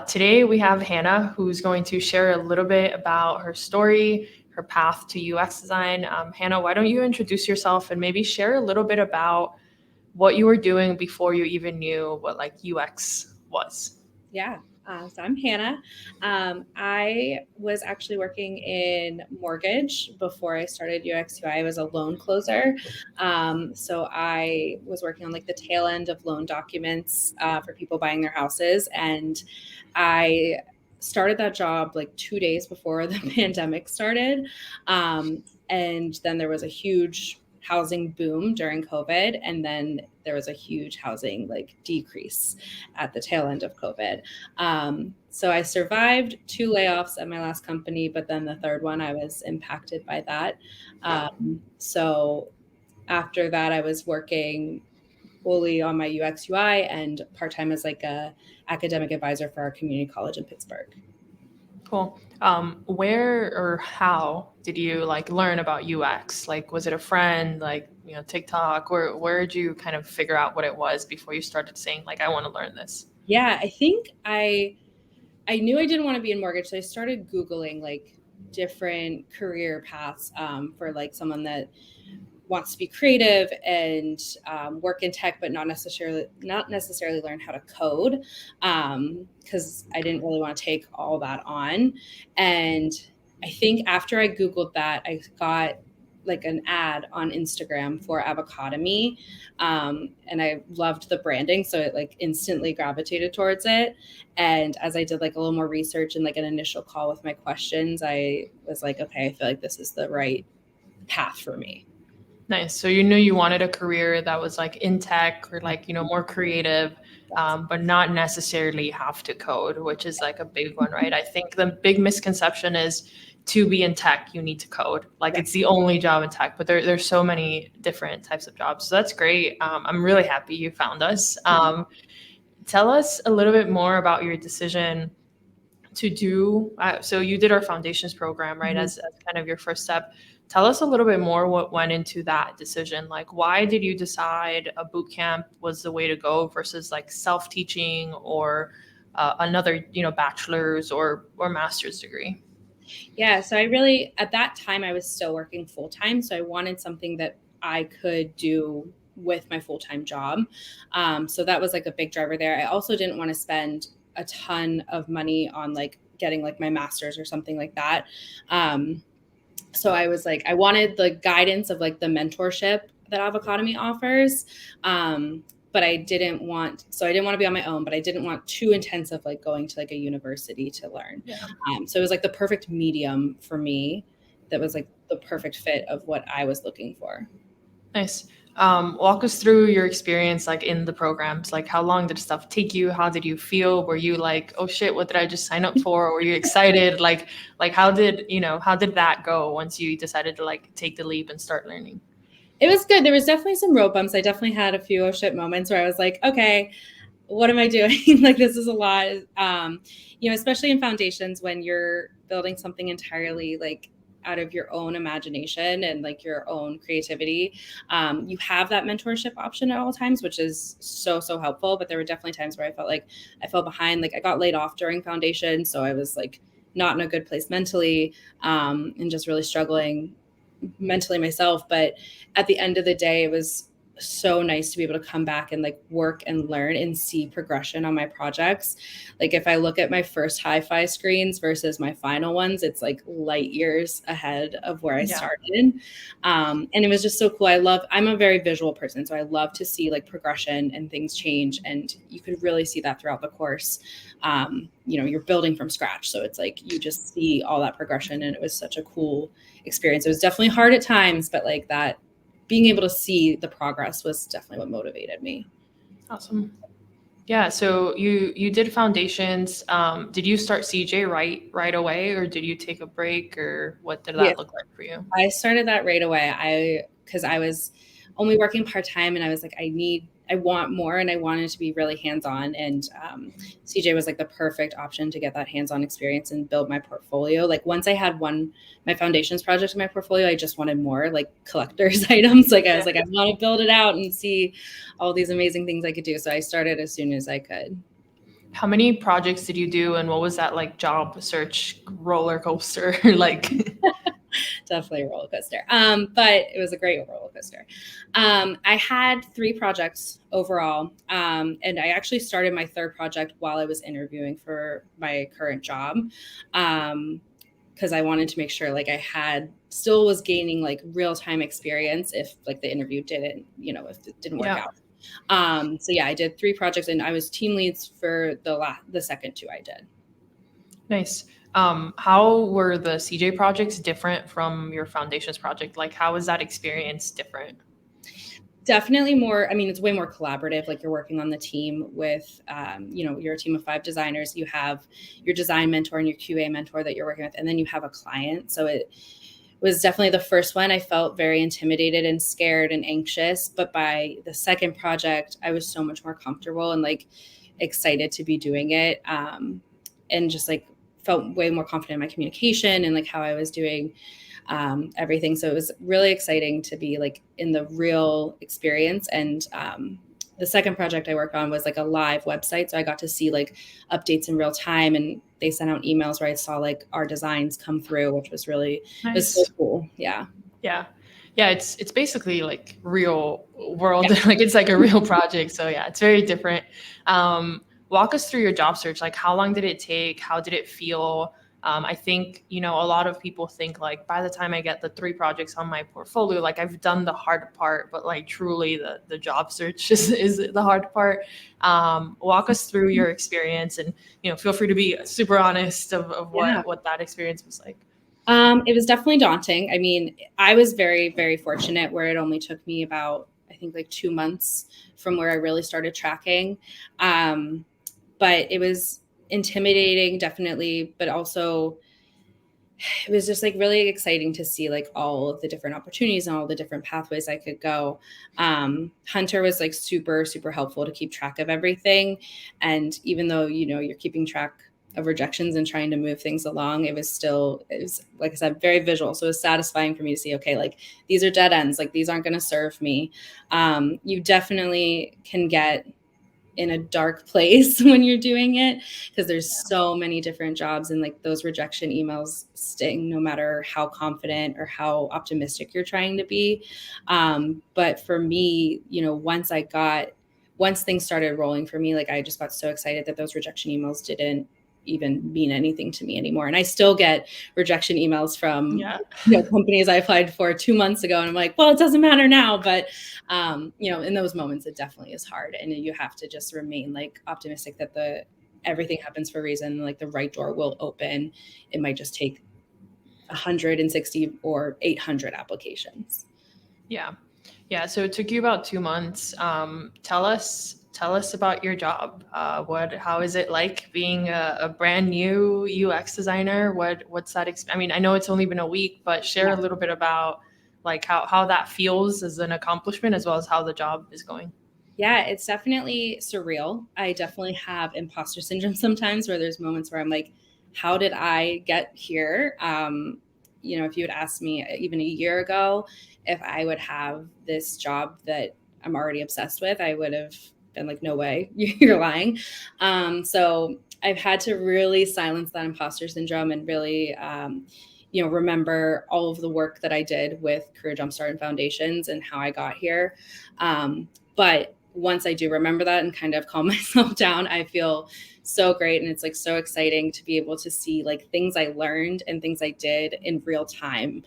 Today we have Hannah, who's going to share a little bit about her story, her path to UX design. Hannah, why don't you introduce yourself and maybe share a little bit about what you were doing before you even knew what like UX was? Yeah. So I'm Hannah. I was actually working in mortgage before I started UX UI. I was a loan closer. So I was working on like the tail end of loan documents for people buying their houses. And I started that job like 2 days before the pandemic started. And then there was a huge housing boom during COVID. And then there was a huge housing like decrease at the tail end of COVID. So I survived 2 layoffs at my last company, but then the third one, I was impacted by that. So after that, I was working fully on my UX UI and part-time as like a academic advisor for our community college in Pittsburgh. Cool. Where or how did you like learn about UX? Like, was it a friend, like, TikTok, or where did you kind of figure out what it was before you started saying like, I want to learn this? Yeah, I think I knew I didn't want to be in mortgage, so I started Googling like different career paths for like someone that wants to be creative and work in tech, but not necessarily learn how to code, because I didn't really want to take all that on. And I think after I Googled that, I got like an ad on Instagram for Avocademy, and I loved the branding, so it like instantly gravitated towards it. And as I did like a little more research and like an initial call with my questions, I was like, okay, I feel like this is the right path for me. Nice. So you knew you wanted a career that was like in tech or like, more creative, but not necessarily have to code, which is like a big one, right? I think the big misconception is to be in tech, you need to code. Like it's the only job in tech, but there's so many different types of jobs. So that's great. I'm really happy you found us. Tell us a little bit more about your decision to do. So you did our foundations program, right? As kind of your first step. Tell us a little bit more what went into that decision. Like, why did you decide a boot camp was the way to go versus like self-teaching or another, bachelor's or master's degree? Yeah, so I really, at that time, I was still working full time. So I wanted something that I could do with my full time job. So that was like a big driver there. I also didn't want to spend a ton of money on like getting like my master's or something like that. So I was like, I wanted the guidance of like the mentorship that Avocademy offers. But I didn't want to be on my own, but I didn't want too intensive, like going to like a university to learn. Yeah. So it was like the perfect medium for me. That was like the perfect fit of what I was looking for. Nice. Walk us through your experience like in the programs. Like how long did stuff take you? How did you feel? Were you like, oh shit, what did I just sign up for? Were you excited? Like how did that go once you decided to like take the leap and start learning? It was good. There was definitely some road bumps. I definitely had a few oh shit moments where I was like, okay, what am I doing? Like, this is a lot. Especially in foundations when you're building something entirely like out of your own imagination and like your own creativity. You have that mentorship option at all times, which is so, so helpful. But there were definitely times where I felt like I fell behind. Like I got laid off during foundation. So I was like not in a good place mentally, and just really struggling mentally myself. But at the end of the day, it was so nice to be able to come back and like work and learn and see progression on my projects. Like if I look at my first hi-fi screens versus my final ones, it's like light years ahead of where I started. And it was just so cool. I'm a very visual person, so I love to see like progression and things change. And you could really see that throughout the course. You're building from scratch. So it's like, you just see all that progression, and it was such a cool experience. It was definitely hard at times, but like that, being able to see the progress was definitely what motivated me. Awesome. Yeah. So you did foundations. Did you start CJ right away, or did you take a break, or what did that look like for you? I started that right away. Because I was only working part-time, and I was like, I want more, and I wanted to be really hands-on. And CJ was like the perfect option to get that hands-on experience and build my portfolio. Like once I had my foundations project in my portfolio, I just wanted more like collector's items. Like I was like, I want to build it out and see all these amazing things I could do. So I started as soon as I could. How many projects did you do, and what was that like job search roller coaster like? Definitely a roller coaster. But it was a great roller coaster. I had 3 projects overall. And I actually started my 3rd project while I was interviewing for my current job. Because I wanted to make sure like I still was gaining like real time experience if like the interview didn't, if it didn't work out. So yeah, I did 3 projects and I was team leads for the second 2 I did. Nice. How were the CJ projects different from your foundations project? Like, how was that experience different? Definitely more, I mean, it's way more collaborative. Like you're working on the team with, you're a team of 5 designers. You have your design mentor and your QA mentor that you're working with, and then you have a client. So it was definitely the first one. I felt very intimidated and scared and anxious. But by the second project, I was so much more comfortable and like excited to be doing it. And just like felt way more confident in my communication and like how I was doing everything. So it was really exciting to be like in the real experience. And the second project I worked on was like a live website. So I got to see like updates in real time, and they sent out emails where I saw like our designs come through, which was really, Nice. it was so cool. Yeah. Yeah. Yeah. It's basically like real world. Yeah. Like it's like a real project. So yeah, it's very different. Walk us through your job search. Like how long did it take? How did it feel? I think, a lot of people think like by the time I get the 3 projects on my portfolio, like I've done the hard part, but like truly the job search is the hard part. Walk us through your experience and, feel free to be super honest of what that experience was like. It was definitely daunting. I mean, I was very, very fortunate where it only took me about, I think like 2 months from where I really started tracking. But it was intimidating, definitely, but also it was just like really exciting to see like all of the different opportunities and all the different pathways I could go. Hunter was like super, super helpful to keep track of everything. And even though, you're keeping track of rejections and trying to move things along, it was like I said, very visual. So it was satisfying for me to see, okay, like these are dead ends, like these aren't going to serve me. You definitely can get in a dark place when you're doing it because there's so many different jobs, and like those rejection emails sting no matter how confident or how optimistic you're trying to be. But for me, once things started rolling for me, like I just got so excited that those rejection emails didn't even mean anything to me anymore. And I still get rejection emails from companies I applied for 2 months ago. And I'm like, well, it doesn't matter now. But, in those moments, it definitely is hard. And you have to just remain like optimistic that everything happens for a reason. Like the right door will open. It might just take 160 or 800 applications. Yeah. Yeah. So it took you about 2 months. Tell us about your job. How is it like being a brand new UX designer? What's that? I mean, I know it's only been a week, but share a little bit about like how that feels as an accomplishment as well as how the job is going. Yeah, it's definitely surreal. I definitely have imposter syndrome sometimes where there's moments where I'm like, how did I get here? If you had asked me even a year ago if I would have this job that I'm already obsessed with, I would have been like, no way, you're lying. So I've had to really silence that imposter syndrome and really, remember all of the work that I did with Career Jumpstart and Foundations and how I got here. But once I do remember that and kind of calm myself down, I feel so great. And it's like so exciting to be able to see like things I learned and things I did in real time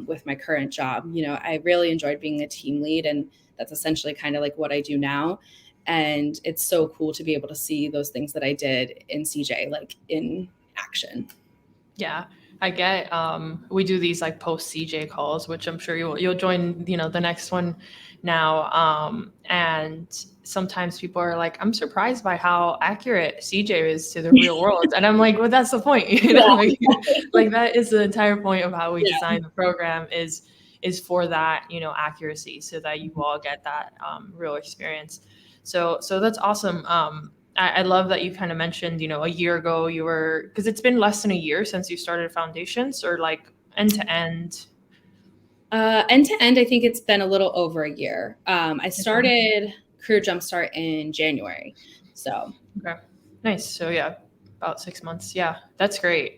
with my current job. I really enjoyed being a team lead, and that's essentially kind of like what I do now. And it's so cool to be able to see those things that I did in CJ, like in action. Yeah. I get we do these like post CJ calls, which I'm sure you'll join, the next one now. And sometimes people are like, I'm surprised by how accurate CJ is to the real world. And I'm like, well, that's the point. Like that is the entire point of how we design the program is for that, accuracy so that you all get that real experience. So that's awesome. I love that you kind of mentioned, a year ago because it's been less than a year since you started Foundations, or like end to end. End to end, I think it's been a little over a year. I started Career Jumpstart in January. So. Okay. Nice. So yeah, about 6 months. Yeah, that's great.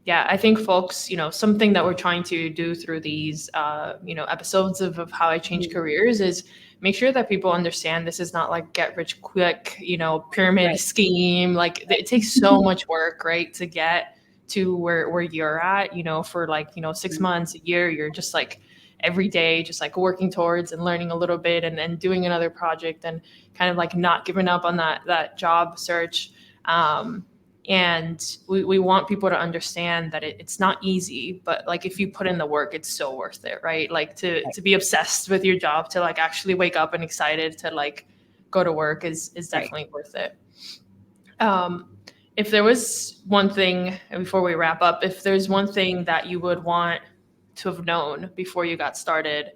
Yeah, I think folks, something that we're trying to do through these, episodes of how I change Mhm. careers is make sure that people understand this is not like get rich quick, pyramid Right. scheme. Like it takes so much work, right, to get to where you're at, for like, 6 months, a year, you're just like every day, just like working towards and learning a little bit and then doing another project and kind of like not giving up on that job search. And we want people to understand that it's not easy, but like if you put in the work, it's so worth it, right? Like to be obsessed with your job, to like actually wake up and excited to like go to work is Right. definitely worth it. um, if there was one thing before we wrap up, if there's one thing that you would want to have known before you got started,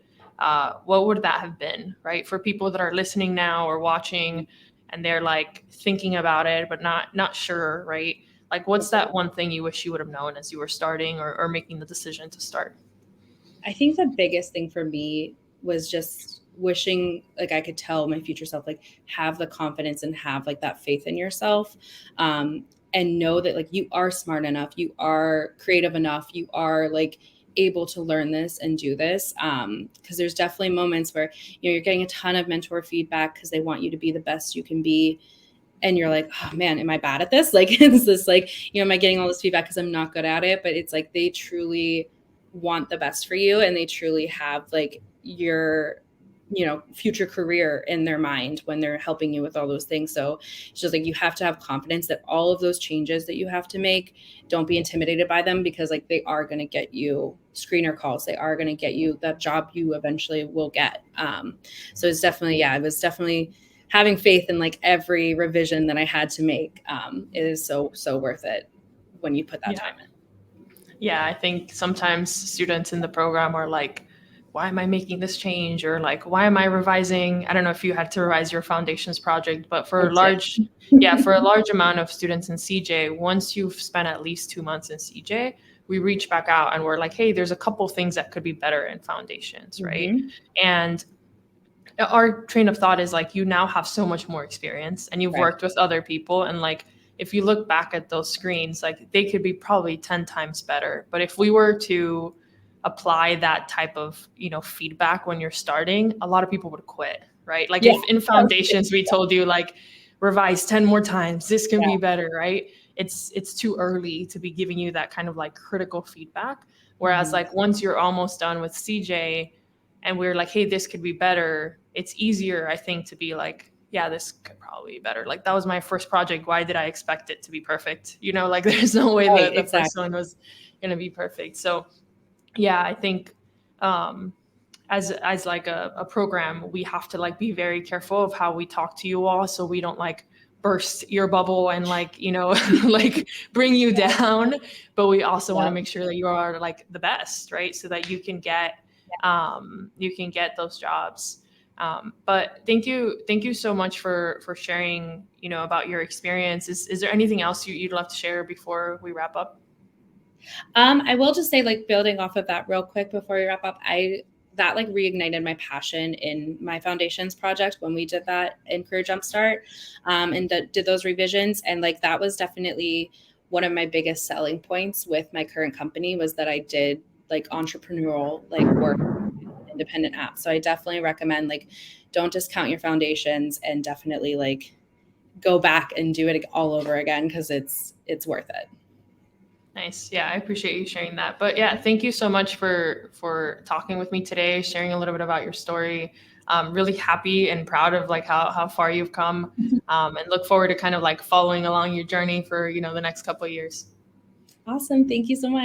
what would that have been, right? For people that are listening now or watching and they're like thinking about it, but not sure, right? Like, what's that one thing you wish you would have known as you were starting or making the decision to start? I think the biggest thing for me was just wishing like I could tell my future self, like have the confidence and have like that faith in yourself. And know that like you are smart enough, you are creative enough, you are like able to learn this and do this. Because there's definitely moments where you're getting a ton of mentor feedback because they want you to be the best you can be. And you're like, oh man, am I bad at this? Like, is this like, am I getting all this feedback because I'm not good at it? But it's like they truly want the best for you and they truly have like your future career in their mind when they're helping you with all those things. So it's just like you have to have confidence that all of those changes that you have to make, don't be intimidated by them, because like they are going to get you screener calls, they are going to get you that job you eventually will get. So it's definitely, yeah, it was definitely having faith in like every revision that I had to make. It is so worth it when you put that Yeah. time in. Yeah, I think sometimes students in the program are like, why am I making this change? Or like, why am I revising? I don't know if you had to revise your foundations project, but for I a large, yeah, for a large amount of students in CJ, once you've spent at least 2 months in CJ, we reach back out and we're like, hey, there's a couple things that could be better in foundations, right? Mhm. And our train of thought is like, you now have so much more experience and you've Right. worked with other people, and like if you look back at those screens, like they could be probably 10 times better. But if we were to apply that type of feedback when you're starting, a lot of people would quit, right? Like Yeah. if in foundations we told you like revise 10 more times, this can Yeah. be better, right? It's too early to be giving you that kind of like critical feedback. Whereas Mhm. like once you're almost done with CJ and we're like, hey, this could be better, it's easier, I think, to be like, yeah, this could probably be better. Like that was my first project. Why did I expect it to be perfect? Like there's no way Right, the first exactly. one was gonna be perfect. So yeah, I think um as like a program, we have to like be very careful of how we talk to you all so we don't like burst your bubble and like like bring you down, but we also want Yeah. to make sure that you are like the best, right, so that you can get those jobs. But thank you so much for sharing about your experience. Is there anything else you'd love to share before we wrap up? I will just say, like, building off of that real quick before we wrap up, that like reignited my passion in my foundations project when we did that in Career Jumpstart, and did those revisions. And like that was definitely one of my biggest selling points with my current company, was that I did like entrepreneurial like work, independent apps. So I definitely recommend, like, don't discount your foundations and definitely like go back and do it all over again, because it's worth it. Nice. Yeah, I appreciate you sharing that. But yeah, thank you so much for talking with me today, sharing a little bit about your story. Really happy and proud of like how far you've come, and look forward to kind of like following along your journey for the next couple of years. Awesome. Thank you so much.